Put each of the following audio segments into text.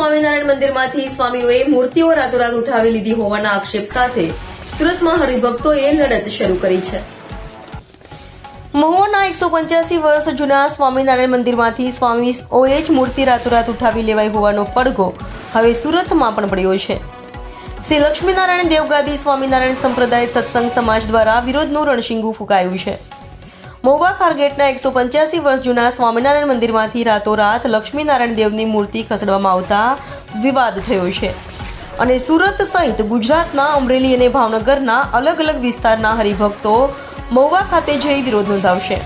સ્વામિનારાયણ મંદિરમાંથી સ્વામીઓએ મૂર્તિઓ રાતોરાત ઉઠાવી લીધી હોવાના આક્ષેપ સાથે સુરતમાં હરિભક્તોએ લડત શરૂ કરી છે। મહુવાના 185 વર્ષ જૂના સ્વામિનારાયણ મંદિરમાંથી સ્વામીઓએ જ મૂર્તિ રાતોરાત ઉઠાવી લેવાઈ હોવાનો પડઘો હવે સુરતમાં પણ પડ્યો છે। શ્રી લક્ષ્મીનારાયણ દેવગાદી સ્વામિનારાયણ સંપ્રદાય સત્સંગ સમાજ દ્વારા વિરોધનું રણશીંગું ફૂંકાયું છે। મહુવા ખારગેટના 185 વર્ષ જૂના સ્વામિનારાયણ મંદિરમાંથી રાતોરાત લક્ષ્મીનારાયણ દેવની મૂર્તિ ખસેડવામાં આવતા વિવાદ થયો છે અને સુરત સહિત ગુજરાતના અમરેલી અને ભાવનગરના અલગ અલગ વિસ્તારના હરિભક્તો મહુવા ખાતે જઈ વિરોધ નોંધાવશે।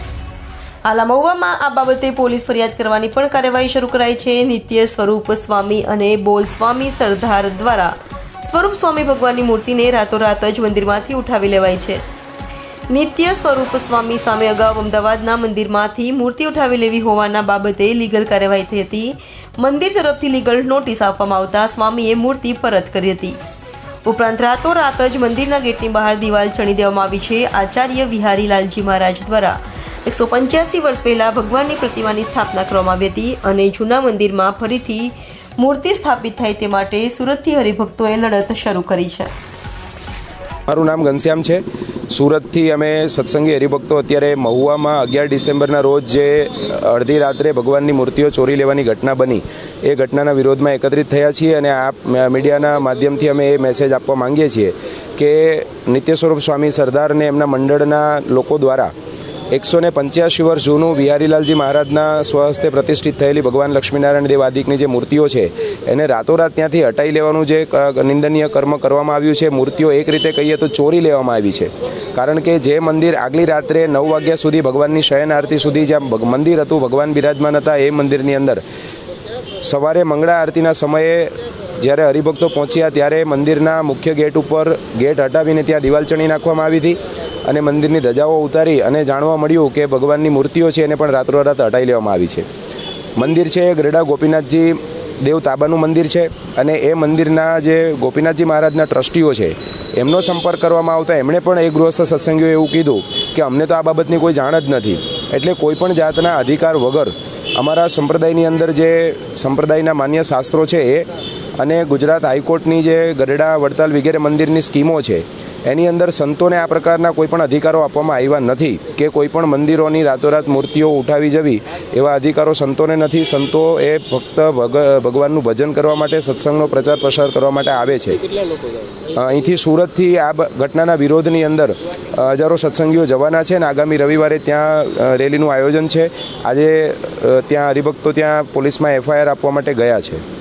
હાલ મહુવામાં આ બાબતે પોલીસ ફરિયાદ કરવાની પણ કાર્યવાહી શરૂ કરાઈ છે। નિત્ય સ્વરૂપ સ્વામી અને બોલ સ્વામી સરદાર દ્વારા સ્વરૂપ સ્વામી ભગવાનની મૂર્તિને રાતોરાત જ મંદિરમાંથી ઉઠાવી લેવાઈ છે। નિત્ય સ્વરૂપ સ્વામી સામે અગાઉ અમદાવાદના મંદિરમાંથી મૂર્તિ ઉઠાવી લેવી હોવાના બાબતે લીગલ કાર્યવાહી થઈ હતી। મંદિર તરફથી લીગલ નોટિસ આપવામાં આવતા સ્વામીએ મૂર્તિ પરત કરી હતી। ઉપરાંત રાતોરાત જ મંદિરના ગેટની બહાર દિવાલ ચણી દેવામાં આવી છે। આચાર્ય વિહારી લાલજી મહારાજ દ્વારા 185 વર્ષ પહેલા ભગવાનની પ્રતિમાની સ્થાપના કરવામાં આવી હતી અને જૂના મંદિરમાં ફરીથી મૂર્તિ સ્થાપિત થાય તે માટે સુરતથી હરિભક્તોએ લડત શરૂ કરી છે। મારું નામ ઘનશ્યામ છે। સુરતથી અમે સત્સંગી હરિભક્તો અત્યારે મહુવામાં 11 ડિસેમ્બરના રોજ જે અડધી રાત્રે ભગવાનની મૂર્તિઓ ચોરી લેવાની ઘટના બની એ ઘટનાના વિરોધમાં એકત્રિત થયા છીએ અને આ મીડિયાના માધ્યમથી અમે એ મેસેજ આપવા માંગીએ છીએ કે નિત્ય સ્વરૂપ સ્વામી સરદારને એમના મંડળના લોકો દ્વારા 185 વર્ષ જૂનું બિહારીલાલજી મહારાજના સ્વહસ્તે પ્રતિષ્ઠિત થયેલી ભગવાન લક્ષ્મીનારાયણ દેવ આદિકની જે મૂર્તિઓ છે એને રાતોરાત ત્યાંથી હટાવી લેવાનું જે નિંદનીય કર્મ કરવામાં આવ્યું છે। મૂર્તિઓ એક રીતે કહીએ તો ચોરી લેવામાં આવી છે, કારણ કે જે મંદિર આગલી રાત્રે 9 વાગ્યા સુધી ભગવાનની શયન આરતી સુધી જ્યાં મંદિર હતું, ભગવાન બિરાજમાન હતા, એ મંદિરની અંદર સવારે મંગળા આરતીના સમયે જ્યારે હરિભક્તો પહોંચ્યા ત્યારે મંદિરના મુખ્ય ગેટ ઉપર ગેટ હટાવીને ત્યાં દિવાલ ચણી નાખવામાં આવી હતી અને મંદિરની ધજાઓ ઉતારી અને જાણવા મળ્યું કે ભગવાનની મૂર્તિઓ છે એને પણ રાતોરાત હટાવી લેવામાં આવી છે। મંદિર છે એ ગરડા ગોપીનાથજી દેવ તાબાનું મંદિર છે અને એ મંદિરના જે ગોપીનાથજી મહારાજના ટ્રસ્ટીઓ છે એમનો સંપર્ક કરવામાં આવતા એમણે પણ એ ગૃહસ્થ સત્સંગીઓએ એવું કીધું કે અમને તો આ બાબતની કોઈ જાણ જ નથી, એટલે કોઈ પણ જાતના અધિકાર વગર અમારા સંપ્રદાયની અંદર જે સંપ્રદાયના માન્ય શાસ્ત્રો છે એ અને ગુજરાત હાઈકોર્ટની જે ગરડા વડતાલ વગેરે મંદિરની સ્કીમો છે એની અંદર સંતોને આ પ્રકારના કોઈ પણ અધિકારો આપવામાં આવ્યા નથી કે કોઈ પણ મંદિરોની રાતોરાત મૂર્તિઓ ઉઠાવી જવી એવા અધિકારો સંતોને નથી। સંતો એ ફક્ત ભગવાનનું ભજન કરવા માટે, સત્સંગનો પ્રચાર પ્રસાર કરવા માટે આવે છે। અહીંથી સુરતથી આ ઘટનાના વિરોધની અંદર હજારો સત્સંગીઓ જવાના છે અને આગામી રવિવારે ત્યાં રેલીનું આયોજન છે। આજે ત્યાં હરિભક્તો ત્યાં પોલીસમાં FIR આપવા માટે ગયા છે।